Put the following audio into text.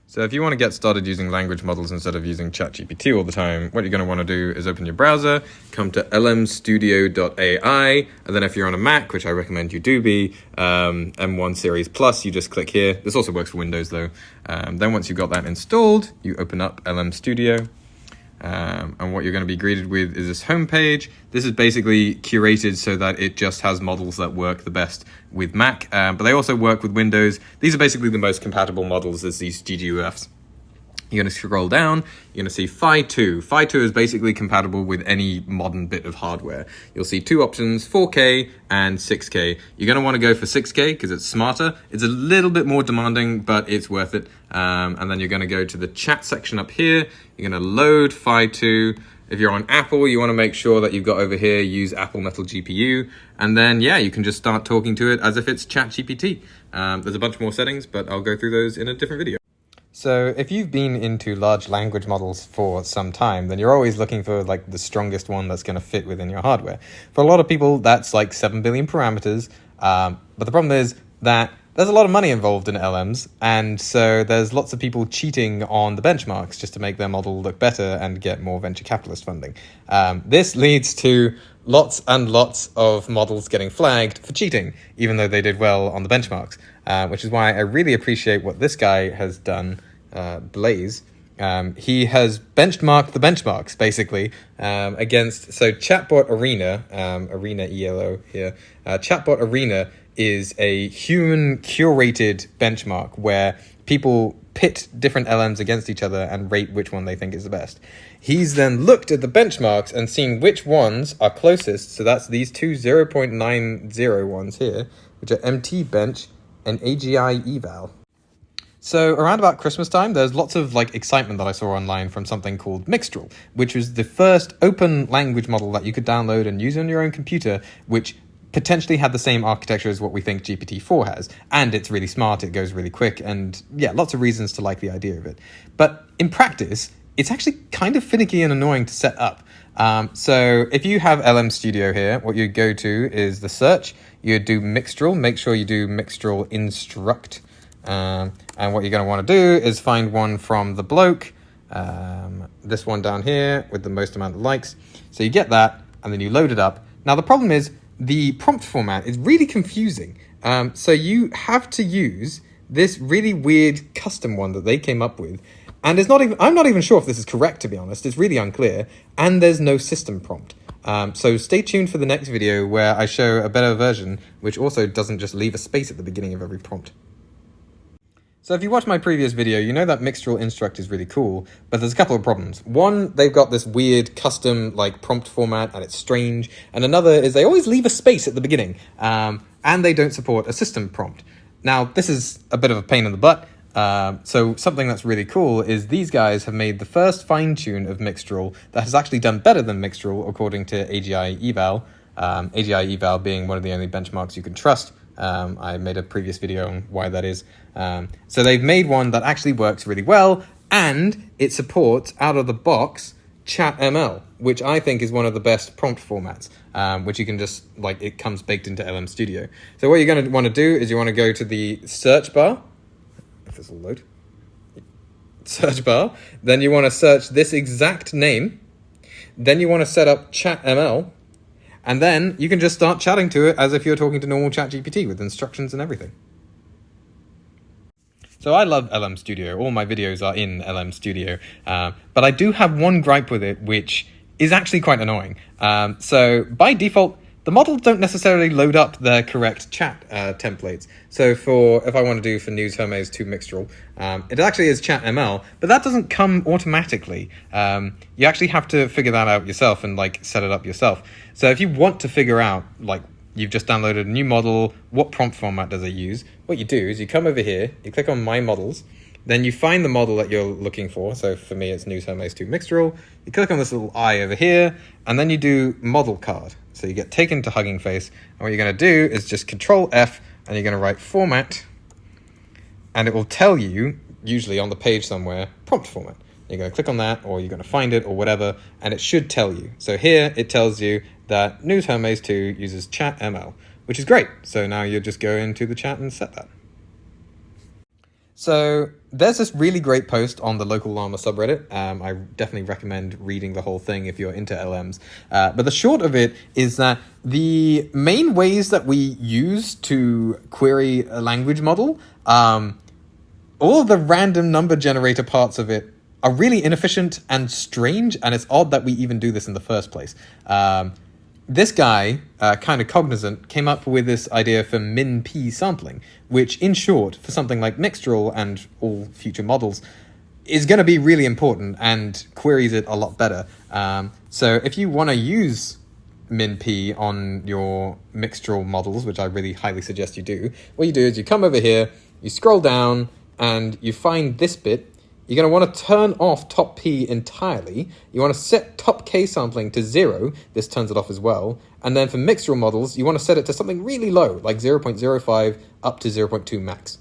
So if you want to get started using language models instead of using ChatGPT all the time, what you're going to want to do is open your browser, come to LMStudio.ai, and then if you're on a Mac, which I recommend you do be, M1 Series Plus, you just click here. This also works for Windows though. Then once you've got that installed, you open up LM Studio. And what you're going to be greeted with is this homepage. This is basically curated so that it just has models that work the best with Mac, but they also work with Windows. These are basically the most compatible models as these GGUFs. You're going to scroll down, you're going to see Phi-2. Phi-2 is basically compatible with any modern bit of hardware. You'll see two options, 4K and 6K. You're going to want to go for 6K because it's smarter. It's a little bit more demanding, but it's worth it. And then you're going to go to the chat section up here. You're going to load Phi-2. If you're on Apple, you want to make sure that you've got over here, use Apple Metal GPU. And then, yeah, you can just start talking to it as if it's ChatGPT. There's a bunch more settings, but I'll go through those in a different video. So if you've been into large language models for some time, then you're always looking for like the strongest one that's going to fit within your hardware. For a lot of people, that's like 7 billion parameters. But the problem is that there's a lot of money involved in LMs. And so there's lots of people cheating on the benchmarks just to make their model look better and get more venture capitalist funding. This leads to lots and lots of models getting flagged for cheating, even though they did well on the benchmarks, which is why I really appreciate what this guy has done, Blaze. He has benchmarked the benchmarks, basically, against, so Chatbot Arena, Arena ELO here, Chatbot Arena is a human-curated benchmark where people pit different LMs against each other and rate which one they think is the best. He's then looked at the benchmarks and seen which ones are closest, so that's these two 0.90 ones here, which are MT Bench and AGI Eval. So around about Christmas time, there's lots of like excitement that I saw online from something called Mixtral, which was the first open language model that you could download and use on your own computer, which potentially had the same architecture as what we think GPT-4 has. And it's really smart, it goes really quick, and yeah, lots of reasons to like the idea of it. But in practice, it's actually kind of finicky and annoying to set up. So if you have LMstudio here, what you go to is the search, you do Mixtral, make sure you do Mixtral instruct. And what you're going to want to do is find one from the bloke, this one down here with the most amount of likes. So you get that, and then you load it up. Now the problem is the prompt format is really confusing. So you have to use this really weird custom one that they came up with. And it's not even, I'm not even sure if this is correct, to be honest. It's really unclear. And there's no system prompt. So stay tuned for the next video where I show a better version, which also doesn't just leave a space at the beginning of every prompt. So if you watched my previous video, you know that Mixtral Instruct is really cool, but there's a couple of problems. One, they've got this weird custom like prompt format and it's strange. And another is they always leave a space at the beginning, and they don't support a system prompt. Now, this is a bit of a pain in the butt. So something that's really cool is these guys have made the first fine-tune of Mixtral that has actually done better than Mixtral according to AGI Eval. AGI Eval being one of the only benchmarks you can trust. I made a previous video on why that is. So they've made one that actually works really well, and it supports, out of the box, ChatML, which I think is one of the best prompt formats, which you can just, like, it comes baked into LM Studio. So what you're going to want to do is you want to go to the search bar, if this will load, search bar, then you want to search this exact name, then you want to set up ChatML, and then you can just start chatting to it as if you're talking to normal ChatGPT with instructions and everything. So I love LM Studio. All my videos are in LM Studio. But I do have one gripe with it, which is actually quite annoying. So by default, the models don't necessarily load up their correct chat templates. So if I want to do for News Hermes to Mixtral, it actually is ChatML, but that doesn't come automatically. You actually have to figure that out yourself and like set it up yourself. So if you want to figure out, like, you've just downloaded a new model, what prompt format does it use? What you do is you come over here, you click on My Models, then you find the model that you're looking for. So for me, it's News Hermes 2 Mixtral. You click on this little eye over here, and then you do Model Card. So you get taken to Hugging Face, and what you're going to do is just Control F, and you're going to write Format, and it will tell you, usually on the page somewhere, prompt format. You're going to click on that, or you're going to find it, or whatever, and it should tell you. So here, it tells you that News Hermes 2 uses ChatML, which is great. So now you just go into the chat and set that. So there's this really great post on the local llama subreddit. I definitely recommend reading the whole thing if you're into LMs. But the short of it is that the main ways that we use to query a language model, all of the random number generator parts of it are really inefficient and strange, and it's odd that we even do this in the first place. This guy, kind of cognizant, came up with this idea for min-p sampling, which in short, for something like Mixtral and all future models, is going to be really important and queries it a lot better. So if you want to use min-p on your Mixtral models, which I really highly suggest you do, what you do is you come over here, you scroll down, and you find this bit. You're going to want to turn off top P entirely. You want to set top K sampling to 0. This turns it off as well. And then for Mixtral models, you want to set it to something really low, like 0.05 up to 0.2 max.